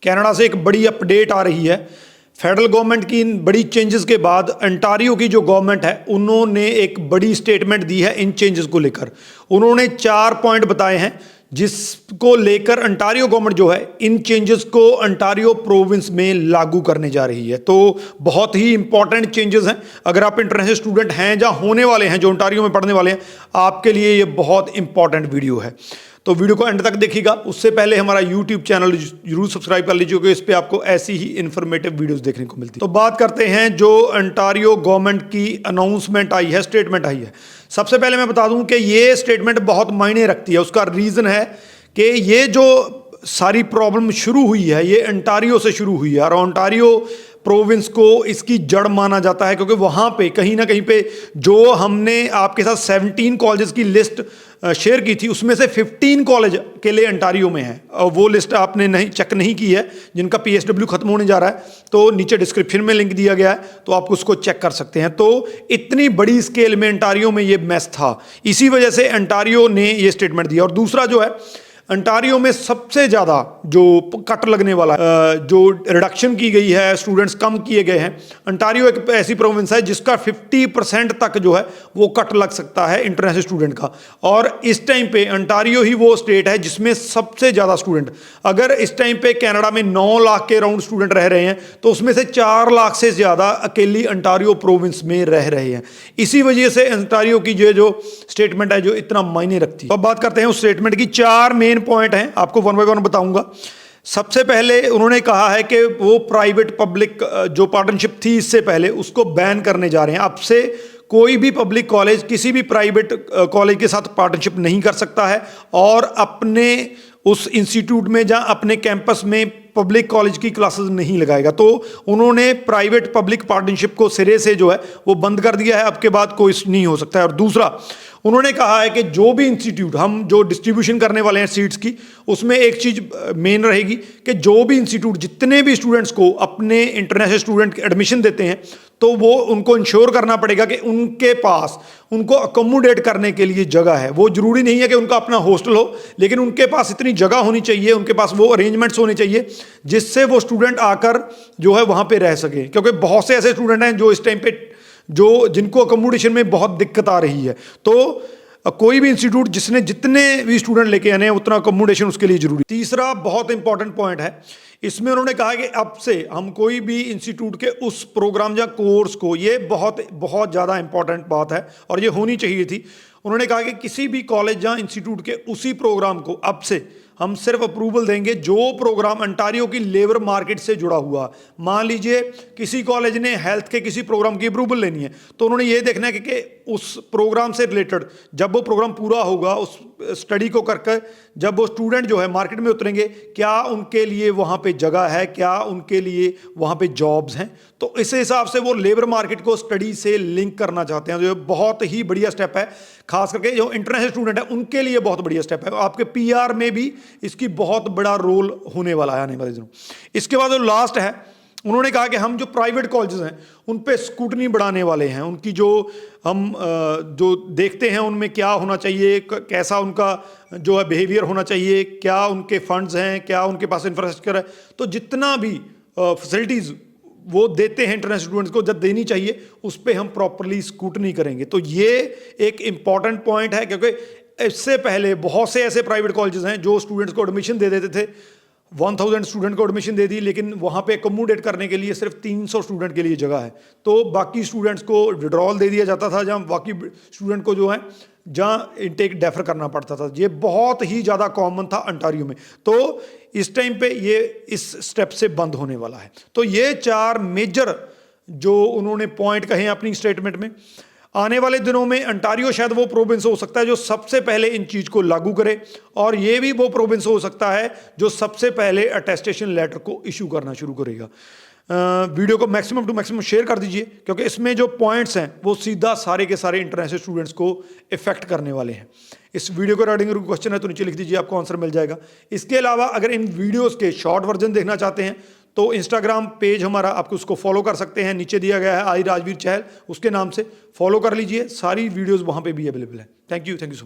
Canada से एक बड़ी अपडेट आ रही है। फेडरल गवर्नमेंट की इन बड़ी चेंजेस के बाद अंटारियो की जो गवर्नमेंट है उन्होंने एक बड़ी स्टेटमेंट दी है इन चेंजेस को लेकर। उन्होंने 4 पॉइंट बताए हैं जिसको लेकर अंटारियो गवर्नमेंट जो है इन चेंजेस को अंटारियो प्रोविंस में लागू करने जा रही है। तो बहुत ही इंपॉर्टेंट चेंजेस हैं। अगर आप इंटरनेशनल स्टूडेंट हैं या होने वाले हैं जो अंटारियो में पढ़ने वाले हैं, आपके लिए ये बहुत इंपॉर्टेंट वीडियो है। तो वीडियो को एंड तक देखिएगा। उससे पहले हमारा यूट्यूब चैनल जरूर सब्सक्राइब कर लीजिए क्योंकि इस पे आपको ऐसी ही इन्फॉर्मेटिव वीडियोस देखने को मिलती है। तो बात करते हैं जो अंटारियो गवर्नमेंट की अनाउंसमेंट आई है, स्टेटमेंट आई है। सबसे पहले मैं बता दूं कि ये स्टेटमेंट बहुत मायने रखती है। उसका रीज़न है कि ये जो सारी प्रॉब्लम शुरू हुई है ये अंटारियो से शुरू हुई है और अंटारियो प्रोविंस को इसकी जड़ माना जाता है क्योंकि वहाँ पे कहीं ना कहीं पे जो हमने आपके साथ 17 कॉलेजेस की लिस्ट शेयर की थी उसमें से 15 कॉलेज के लिए अंटारियो में है। और वो लिस्ट आपने नहीं चेक नहीं की है जिनका PSW खत्म होने जा रहा है, तो नीचे डिस्क्रिप्शन में लिंक दिया गया है, तो आप उसको चेक कर सकते हैं। तो इतनी बड़ी स्केल में अंटारियो में ये मैस था, इसी वजह से अंटारियो ने ये स्टेटमेंट दिया। और दूसरा जो है अंटारियो में सबसे ज़्यादा जो कट लगने वाला जो रिडक्शन की गई है, स्टूडेंट्स कम किए गए हैं। अंटारियो एक ऐसी प्रोविंस है जिसका 50% तक जो है वो कट लग सकता है इंटरनेशनल स्टूडेंट का। और इस टाइम पे अंटारियो ही वो स्टेट है जिसमें सबसे ज़्यादा स्टूडेंट, अगर इस टाइम पे कनाडा में 9 लाख के राउंड स्टूडेंट रह रहे हैं तो उसमें से 4 लाख से ज़्यादा अकेली अंटारियो प्रोविंस में रह रहे हैं। इसी वजह से अंटारियो की जो स्टेटमेंट है जो इतना मायने रखती है। अब बात करते हैं उस स्टेटमेंट की। 4 मेन पॉइंट हैं, आपको वन बाय वन बताऊंगा। सबसे पहले उन्होंने कहा है कि वो प्राइवेट पब्लिक जो पार्टनरशिप थी इससे पहले उसको बैन करने जा रहे हैं। अब से कोई भी पब्लिक कॉलेज किसी भी प्राइवेट कॉलेज के साथ पार्टनरशिप नहीं कर सकता है और अपने उस इंस्टीट्यूट में या अपने कैंपस में पब्लिक कॉलेज की क्लासेस नहीं लगाएगा। तो उन्होंने प्राइवेट पब्लिक पार्टनरशिप को सिरे से जो है वो बंद कर दिया है। अब के बाद कोई नहीं हो सकता है। और दूसरा उन्होंने कहा है कि जो भी इंस्टीट्यूट हम जो डिस्ट्रीब्यूशन करने वाले हैं सीट्स की, उसमें एक चीज़ मेन रहेगी कि जो भी इंस्टीट्यूट जितने भी स्टूडेंट्स को अपने इंटरनेशनल स्टूडेंट एडमिशन देते हैं तो वो उनको इंश्योर करना पड़ेगा कि उनके पास उनको अकोमोडेट करने के लिए जगह है। वो जरूरी नहीं है कि उनका अपना हॉस्टल हो, लेकिन उनके पास इतनी जगह होनी चाहिए, उनके पास वो अरेंजमेंट्स होने चाहिए जिससे वो स्टूडेंट आकर जो है वहाँ पे रह सके। क्योंकि बहुत से ऐसे स्टूडेंट हैं जो इस टाइम पे जिनको अकोमोडेशन में बहुत दिक्कत आ रही है। तो कोई भी इंस्टीट्यूट जिसने जितने भी स्टूडेंट लेके आने हैं उतना अकोमोडेशन उसके लिए जरूरी। तीसरा बहुत इंपॉर्टेंट पॉइंट है, इसमें उन्होंने कहा कि अब से हम कोई भी इंस्टीट्यूट के उस प्रोग्राम या कोर्स को, ये बहुत बहुत ज़्यादा इंपॉर्टेंट बात है और ये होनी चाहिए थी। उन्होंने कहा कि किसी भी कॉलेज या इंस्टीट्यूट के उसी प्रोग्राम को अब से हम सिर्फ अप्रूवल देंगे जो प्रोग्राम अंटारियो की लेबर मार्केट से जुड़ा हुआ। मान लीजिए किसी कॉलेज ने हेल्थ के किसी प्रोग्राम की अप्रूवल लेनी है तो उन्होंने ये देखना है कि उस प्रोग्राम से रिलेटेड जब वो प्रोग्राम पूरा होगा, उस स्टडी को करके जब वो स्टूडेंट जो है मार्केट में उतरेंगे, क्या उनके लिए वहाँ पे जगह है, क्या उनके लिए वहाँ पे जॉब्स हैं। तो इस हिसाब से वो लेबर मार्केट को स्टडी से लिंक करना चाहते हैं, जो बहुत ही बढ़िया स्टेप है। खास करके जो इंटरनेशनल स्टूडेंट है उनके लिए बहुत बढ़िया स्टेप है। आपके PR में भी इसकी बहुत बड़ा रोल होने वाला है आने वाले दिनों। इसके बाद जो लास्ट है, उन्होंने कहा कि हम जो प्राइवेट कॉलेजेस हैं उन पे स्क्रूटनी बढ़ाने वाले हैं। उनकी जो हम जो देखते हैं उनमें क्या होना चाहिए, कैसा उनका जो है बिहेवियर होना चाहिए, क्या उनके फंड्स हैं, क्या उनके पास इंफ्रास्ट्रक्चर है। तो जितना भी फैसिलिटीज़ वो देते हैं इंटरनेशनल स्टूडेंट्स को जब देनी चाहिए उस पर हम प्रॉपरली स्क्रूटनी करेंगे। तो ये एक इंपॉर्टेंट पॉइंट है क्योंकि इससे पहले बहुत से ऐसे प्राइवेट कॉलेजेस हैं जो स्टूडेंट्स को एडमिशन दे देते थे, 1000 स्टूडेंट को एडमिशन दे दी, लेकिन वहाँ पे अकोमोडेट करने के लिए सिर्फ 300 स्टूडेंट के लिए जगह है। तो बाकी स्टूडेंट्स को विड्रॉल दे दिया जाता था, जहाँ बाकी स्टूडेंट को जो है जहाँ इनटेक डेफर करना पड़ता था। ये बहुत ही ज़्यादा कॉमन था अंटारियो में। तो इस टाइम पे ये इस स्टेप से बंद होने वाला है। तो ये 4 मेजर जो उन्होंने पॉइंट कहे अपनी स्टेटमेंट में। आने वाले दिनों में अंटारियो शायद वो प्रोविंस हो सकता है जो सबसे पहले इन चीज़ को लागू करे, और ये भी वो प्रोविंस हो सकता है जो सबसे पहले अटेस्टेशन लेटर को इशू करना शुरू करेगा। वीडियो को मैक्सिमम टू मैक्सिमम शेयर कर दीजिए क्योंकि इसमें जो पॉइंट्स हैं वो सीधा सारे के सारे इंटरनेशनल स्टूडेंट्स को इफेक्ट करने वाले हैं। इस वीडियो को रिगार्डिंग क्वेश्चन है तो नीचे लिख दीजिए, आपको आंसर मिल जाएगा। इसके अलावा अगर इन वीडियोज़ के शॉर्ट वर्जन देखना चाहते हैं तो इंस्टाग्राम पेज हमारा, आपको उसको फॉलो कर सकते हैं, नीचे दिया गया है आई राजवीर चहल, उसके नाम से फॉलो कर लीजिए। सारी वीडियोज़ वहाँ पर भी अवेलेबल है। Thank you so much.